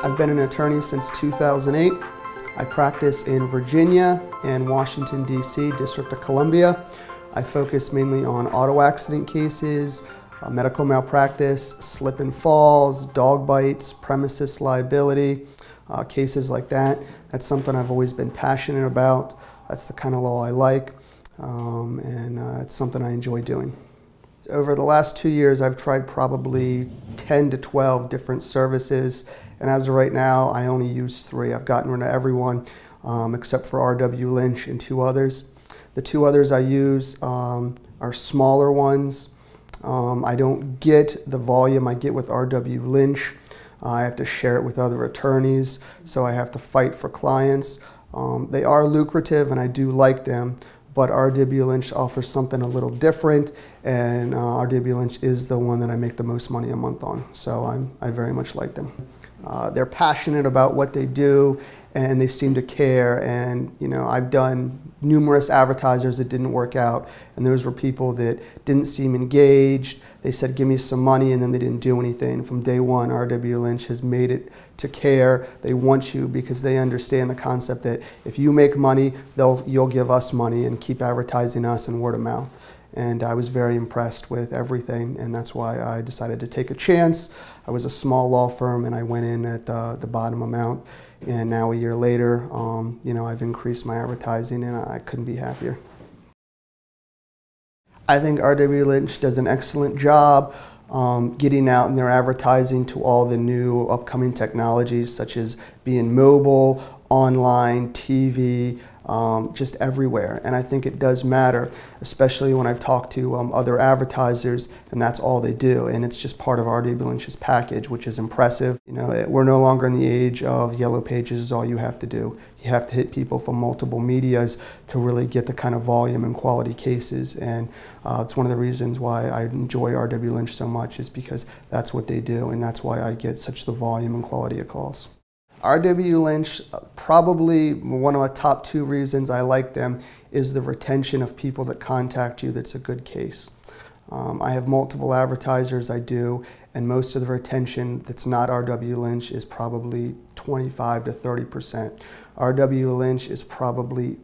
I've been an attorney since 2008. I practice in Virginia and Washington, D.C., District of Columbia. I focus mainly on auto accident cases, medical malpractice, slip and falls, dog bites, premises liability, cases like that. That's something I've always been passionate about. That's the kind of law I like, and it's something I enjoy doing. Over the last 2 years, I've tried probably 10 to 12 different services, and as of right now, I only use 3. I've gotten rid of everyone except for RW Lynch and 2 others. The 2 others I use are smaller ones. I don't get the volume I get with RW Lynch. I have to share it with other attorneys, so I have to fight for clients. They are lucrative and I do like them, but RW Lynch offers something a little different, and RW Lynch is the one that I make the most money a month on, so I very much like them. They're passionate about what they do, and they seem to care, and you know, I've done numerous advertisers that didn't work out, and those were people that didn't seem engaged. They said, give me some money, and then they didn't do anything. From day one, RW Lynch has made it to care. They want you because they understand the concept that if you make money, you'll give us money and keep advertising us and word of mouth. And I was very impressed with everything, and that's why I decided to take a chance. I was a small law firm, and I went in at the bottom amount. And now a year later, you know, I've increased my advertising, and I couldn't be happier. I think RW Lynch does an excellent job getting out in their advertising to all the new upcoming technologies, such as being mobile, online, TV, just everywhere. And I think it does matter, especially when I've talked to other advertisers, and that's all they do. And it's just part of RW Lynch's package, which is impressive. You know, we're no longer in the age of yellow pages is all you have to do. You have to hit people from multiple medias to really get the kind of volume and quality cases. And it's one of the reasons why I enjoy RW Lynch so much, is because that's what they do, and that's why I get such the volume and quality of calls. RW Lynch, probably one of the top 2 reasons I like them is the retention of people that contact you that's a good case. I have multiple advertisers I do, and most of the retention that's not RW Lynch is probably 25 to 30%. RW Lynch is probably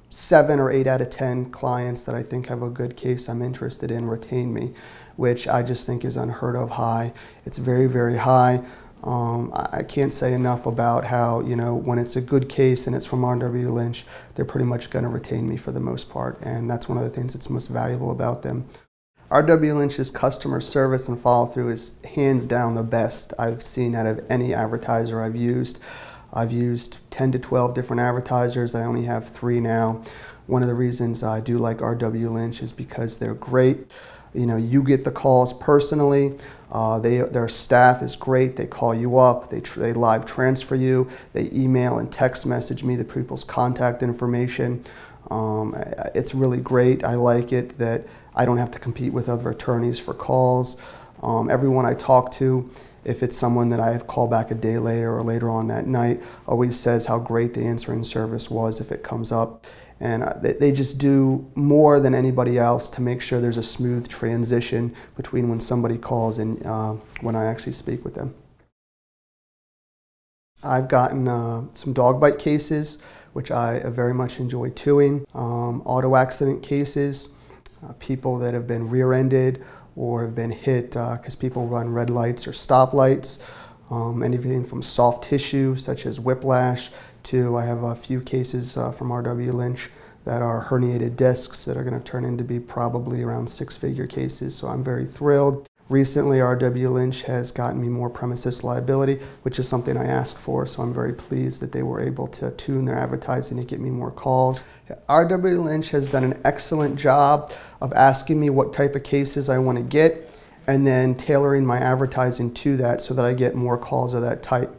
7 or 8 out of 10 clients that I think have a good case I'm interested in retain me, which I just think is unheard of high. It's very, very high. I can't say enough about how, you know, when it's a good case and it's from RW Lynch, they're pretty much going to retain me for the most part, and that's one of the things that's most valuable about them. RW Lynch's customer service and follow-through is hands down the best I've seen out of any advertiser I've used. I've used 10 to 12 different advertisers. I only have 3 now. One of the reasons I do like RW Lynch is because they're great. You know, you get the calls personally. Their staff is great. They call you up. They live transfer you. They email and text message me the people's contact information. It's really great. I like it that I don't have to compete with other attorneys for calls. Everyone I talk to, if it's someone that I have called back a day later or later on that night, always says how great the answering service was if it comes up. And they just do more than anybody else to make sure there's a smooth transition between when somebody calls and when I actually speak with them. I've gotten some dog bite cases, which I very much enjoy doing. Auto accident cases, people that have been rear-ended or have been hit because people run red lights or stop lights. Anything from soft tissue, such as whiplash, to I have a few cases from RW Lynch that are herniated discs that are going to turn into be probably around 6-figure cases, so I'm very thrilled. Recently, RW Lynch has gotten me more premises liability, which is something I asked for, so I'm very pleased that they were able to tune their advertising to get me more calls. RW Lynch has done an excellent job of asking me what type of cases I want to get, and then tailoring my advertising to that so that I get more calls of that type.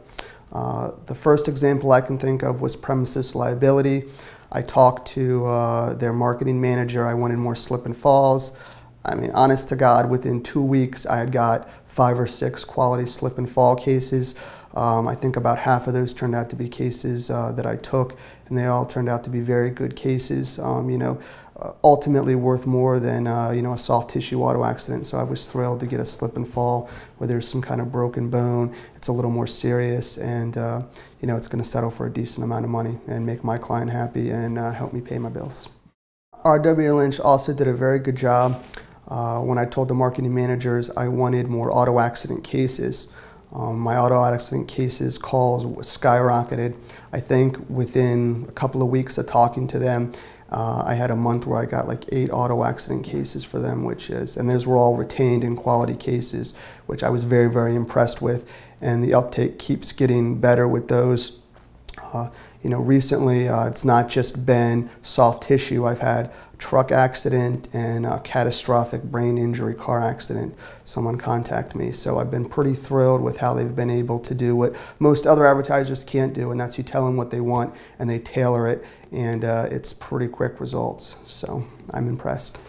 The first example I can think of was premises liability. I talked to their marketing manager. I wanted more slip and falls. I mean, honest to God, within 2 weeks, I had got 5 or 6 quality slip and fall cases. I think about half of those turned out to be cases that I took, and they all turned out to be very good cases. Ultimately worth more than a soft tissue auto accident. So I was thrilled to get a slip and fall where there's some kind of broken bone. It's a little more serious, and it's going to settle for a decent amount of money and make my client happy and help me pay my bills. RW Lynch also did a very good job. When I told the marketing managers I wanted more auto accident cases, my auto accident cases calls skyrocketed. I think within a couple of weeks of talking to them, I had a month where I got like 8 auto accident cases for them, and those were all retained in quality cases, which I was very, very impressed with. And the uptake keeps getting better with those. Recently it's not just been soft tissue. I've had truck accident and a catastrophic brain injury car accident. Someone contact me. So I've been pretty thrilled with how they've been able to do what most other advertisers can't do, and that's you tell them what they want and they tailor it, and it's pretty quick results. So I'm impressed.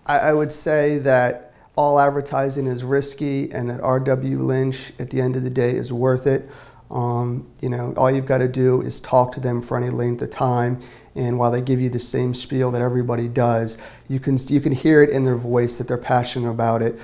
I would say that all advertising is risky and that RW Lynch at the end of the day is worth it. All you've got to do is talk to them for any length of time, and while they give you the same spiel that everybody does, you can hear it in their voice that they're passionate about it.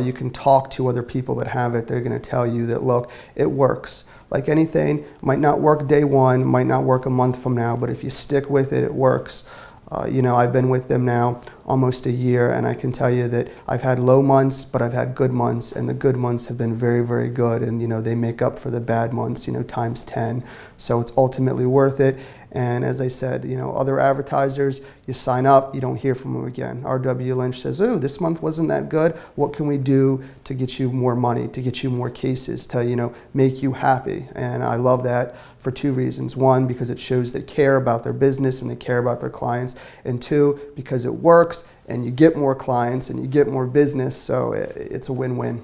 You can talk to other people that have it. They're going to tell you that, look, it works. Like anything, might not work day one, might not work a month from now, but if you stick with it, it works. I've been with them now almost a year, and I can tell you that I've had low months, but I've had good months, and the good months have been very, very good, and they make up for the bad months, times 10. So it's ultimately worth it. And as I said, other advertisers, you sign up, you don't hear from them again. RW Lynch says, oh, this month wasn't that good. What can we do to get you more money, to get you more cases, to make you happy? And I love that for 2 reasons. 1, because it shows they care about their business and they care about their clients. And 2, because it works and you get more clients and you get more business, so it's a win-win.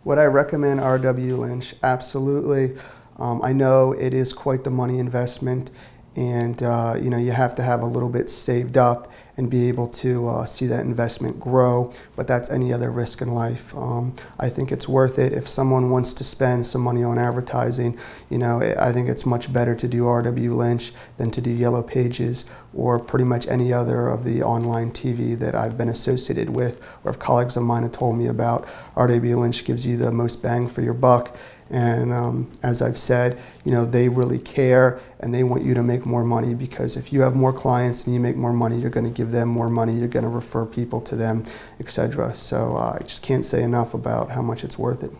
Would I recommend RW Lynch? Absolutely. I know it is quite the money investment, and you have to have a little bit saved up and be able to see that investment grow, but that's any other risk in life. I think it's worth it. If someone wants to spend some money on advertising, I think it's much better to do RW Lynch than to do Yellow Pages or pretty much any other of the online TV that I've been associated with, or if colleagues of mine have told me about. RW Lynch gives you the most bang for your buck. And as I've said, they really care and they want you to make more money, because if you have more clients and you make more money, you're going to give them more money, you're going to refer people to them, etc. So I just can't say enough about how much it's worth it.